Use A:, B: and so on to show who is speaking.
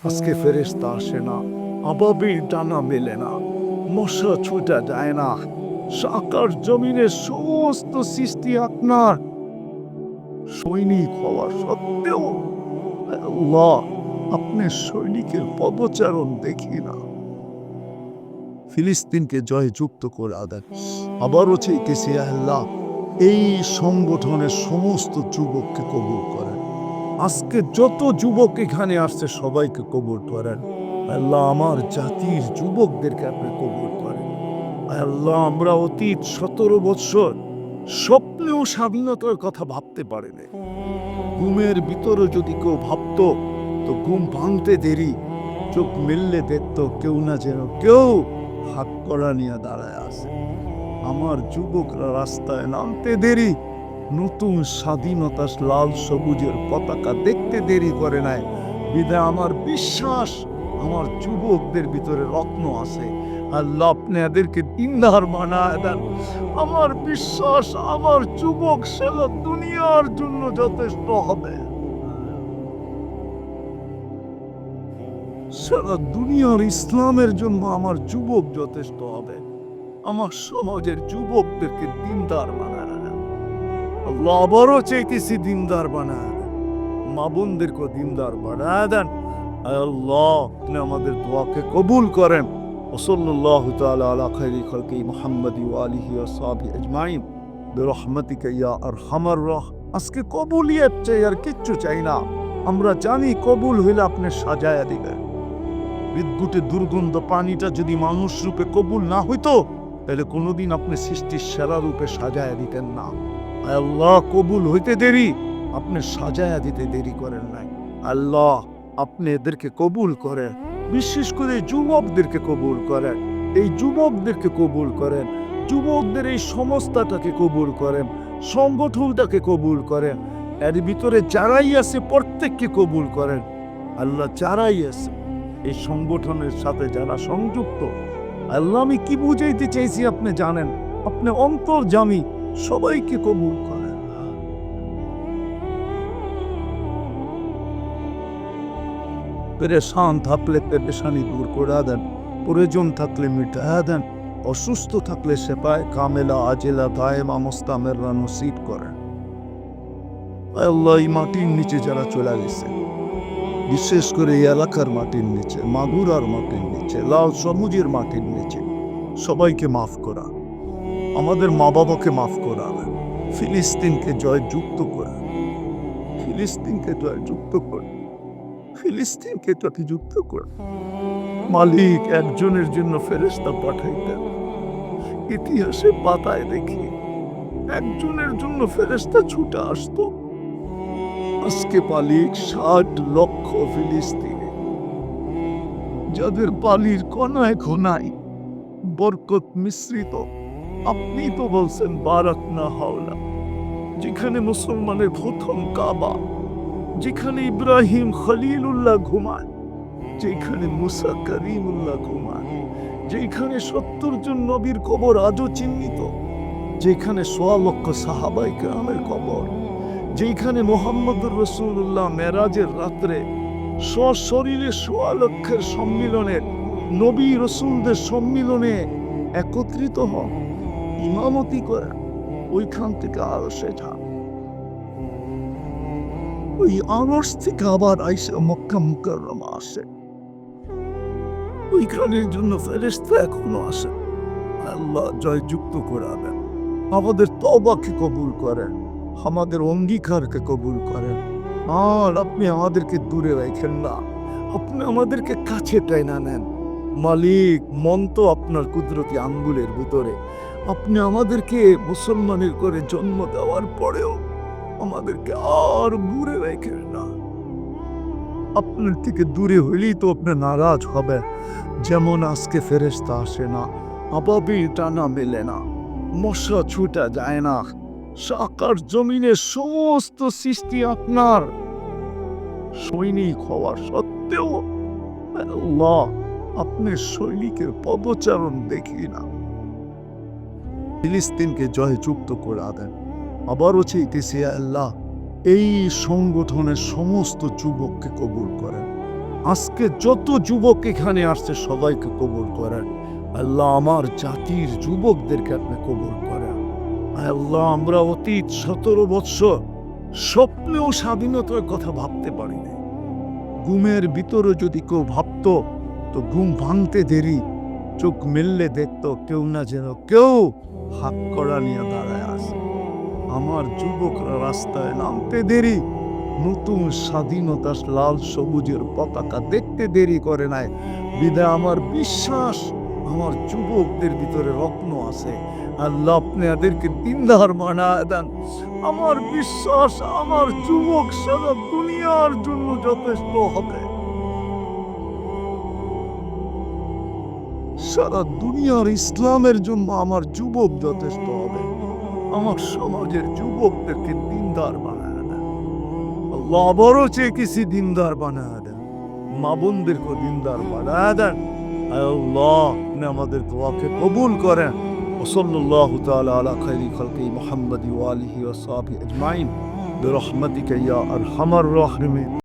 A: আজকে ফেরেশতা আসে না, আবাবিল ডানা মেলে না, মশা ছুটা যায় না। আকাশ জমিনের সমস্ত সৃষ্টি আপনার সৈনিক হওয়া সত্ত্বেও আল্লাহ, আপনি সৈনিকের পদচারণ দেখি না। ফিলিস্তিনকে জয়যুক্ত করে দেন। আবারও চাইতেছি আল্লাহ, এই সংগঠনের সমস্ত যুবককে কবুল করেন। আজকে যত যুবক এখানে আসছে সবাইকে কবুল করেন। আল্লাহ, আমার জাতির যুবকদেরকে আপনি কবুল করেন। আল্লাহ, আমরা অতীত 17 বৎসর স্বপ্নেও স্বাধীনতার কথা ভাবতে পারিনি। ঘুমের ভিতরে যদি কেউ ভাবত, তো ঘুম ভাঙতে দেরি, চোখ মেললে দেখত কেউ না যেন কেউ হাত করা নিয়ে দাঁড়ায় আছে। আমার যুবকরা রাস্তায় নামতে দেরি, নতুন স্বাধীনতা লাল সবুজের পতাকা দেখতে দেরি করে নাই। বিধায় আমার বিশ্বাস আমার যুবকদের ভিতরে রত্ন আছে। আল্লাহ, আপনি এদেরকে দিনদার বানায় দেন। আমার বিশ্বাস আমার যুবক সারা দুনিয়ার জন্য যথেষ্ট হবে। সারা দুনিয়ার ইসলামের জন্য আমার যুবক যথেষ্ট হবে। আমার সমাজের যুবকদেরকে দিনদার বানায় দেন। আল্লাহ, আবারও চাইতেছি দিনদার বানায় দেন। মা বোনদেরকে দিনদার বানায় দেন। আল্লাহ, আপনি আমাদের দোয়াকে কবুল করেন। ওসল্লাল্লাহু তাআলা আলা খায়রি খালকি মুহাম্মাদি ওয়া আলিহি ওয়া সাহবিহি আজমাইন বিরহমাতিকা ইয়া আরহামার আজকে কবুলিয়ত চাই, আর কিচ্ছু চাই না। আমরা জানি কবুল হইলে আপনি সাজায়া দিবেন। বিদ্যুতে দুর্গন্ধ পানিটা যদি মানুষ রূপে কবুল না হইতো, তাহলে কোনোদিন আপনি সৃষ্টির সেরা রূপে সাজায়া দিতেন না। আল্লাহ, কবুল হইতে দেরি, আপনি সাজায়া দিতে দেরি করেন নাই। আল্লাহ, আপনি এদেরকে কবুল করেন। বিশেষ করে যুবকদেরকে কবুল করেন। এই যুবকদেরকে কবুল করেন। যুবকদের এই সংস্থাটাকে কবুল করেন, সংগঠনটাকে কবুল করেন। এর ভিতরে যারাই আছে প্রত্যেককে কবুল করেন। আল্লাহ, যারাই আছে এই সংগঠনের সাথে যারা সংযুক্ত, আল্লাহ, আমি কি বুঝাইতে চাইছি আপনি জানেন। আপনি অন্তর্যামী, সবাইকে কবুল করেন। পেরেশান থাকলে পেরেশানি দূর করে দেন, প্রয়োজন থাকলে মিটা দেন, অসুস্থ থাকলে সেপায় কামেলা আজেলা দায়েমা মোস্তামেররা নসিব করেন। আল্লাহ, এই মাটির নিচে যারা চলে গেছে, বিশেষ করে এই এলাকার মাটির নিচে, মাগুরার মাটির নিচে, লাল সবুজের মাটির নিচে, সবাইকে মাফ করা, আমাদের মা বাবাকে মাফ করা, ফিলিস্তিনকে জয়যুক্ত করা, ফিলিস্তিনকে জয়যুক্ত করা, ফিলিস্তিনকে যুক্ত করা। মালিক, একজনের জন্য ফেরেশতা পাঠাইতেন, ইতিহাসে পাতায় দেখি একজনের জন্য ফেরেশতা ছুটে আসতো। আজকে মালিক 60 লক্ষ ফিলিস্তিনি, যাদের বালির কণায় ঘনায় বরকত মিশ্রিত। আপনি তো বলছেন বারাক না হাওলা, যেখানে মুসলমানের প্রথম কাবা, যেখানে ইব্রাহিম খলিলুল্লাহ ঘুমায়, যেখানে মুসা করিমুল্লাহ ঘুমায়, যেখানে 70 জন নবীর কবর আজও চিহ্নিত, যেখানে 100 লক্ষ সাহাবায়ে কেরামের কবর, যেখানে মুহাম্মদুর রাসূলুল্লাহ মেরাজের রাত্রে সশরীরে 100 লক্ষের সম্মিলনের নবী রাসূলদের সম্মিলনে একত্রিত হন, ইমামতি করে, ওইখান থেকে আরশে যান। ওই আরশ থেকে আবার আইসা মক্কা মুকাররমা আসে, ওইখানের জন্য ফেরেশতা এখনো আসে। আল্লাহ, জয়যুক্ত করে দেন। আমাদের তওবাকে কবুল করেন, আমাদের অঙ্গীকারকে কবুল করেন। আর আপনি আমাদেরকে দূরে রাখেন না, আপনি আমাদেরকে কাছে টাইনা নেন। মালিক, মন তো আপনার কুদরতি আঙ্গুলের ভিতরে। আপনি আমাদেরকে মুসলমানের করে জন্ম দেওয়ার পরেও আমাদেরকে আর দূরে রাখেন না। আপনার থেকে দূরে হইলেই তো আপনি নারাজ হবে। যেমন আজকে ফেরেশতা আসে না, আবাবিল টানা মেলে না, মশা ছুটা যায় না। আকাশ জমিনের সমস্ত সৃষ্টি আপনার সৈনিক হওয়া সত্ত্বেও আল্লাহ, আপনি সৈনিকের পদচারণ দেখি না। ফিলিস্তিনকে জয়যুক্ত করে দেন। আবারও চাইতেছি আল্লাহ, এই সংগঠনের সমস্ত যুবককে কবুল করেন। আজকে যত যুবক এখানে আসছে সবাইকে কবুল করেন। আল্লাহ আমার জাতির যুবকদেরকে আপনি কবুল করেন। আল্লাহ আমরা অতীত 17 বৎসর স্বপ্নেও স্বাধীনতার কথা ভাবতে পারিনি। ঘুমের ভিতরে যদি কেউ ভাবতো তো ঘুম ভাঙতে দেরি, চোখ মেললে দেখতো কেউ না যেন কেউ হাত কড়া নিয়ে দাঁড়ায় আছে। আমার যুবকরা রাস্তায় নামতে দেরি, নতুন স্বাধীনতা লাল সবুজের পতাকা দেখতে দেরি করে নাই। বিদায় আমার বিশ্বাস আমার যুবকদের ভিতরে রত্ন আছে। আল্লাহ আপনি এদেরকে দিনদার বানায় দেন। আমার বিশ্বাস আমার যুবক সারা দুনিয়ার জন্য যথেষ্ট হবে। সারা দুনিয়ার ইসলামের জন্য আমার যুবক যথেষ্ট হবে। আমার সমাজের যুবকদেরকে দিনদার বানায় দেন। আল্লাহ আবারও চেয়েছি দিনদার বানায় দেন, মা বোনদেরকে দিনদার বানায় দেন। আল্লাহ আপনি আমাদের দোয়াকে কবুল করেন। ওসল্লাল্লাহু তাআলা আলা খাইরি খালকি মুহাম্মাদি ওয়া আলিহি ওয়া সাহবিহি আজমাইন বিরহমাতিকা ইয়া আরহামার রাহিমিন।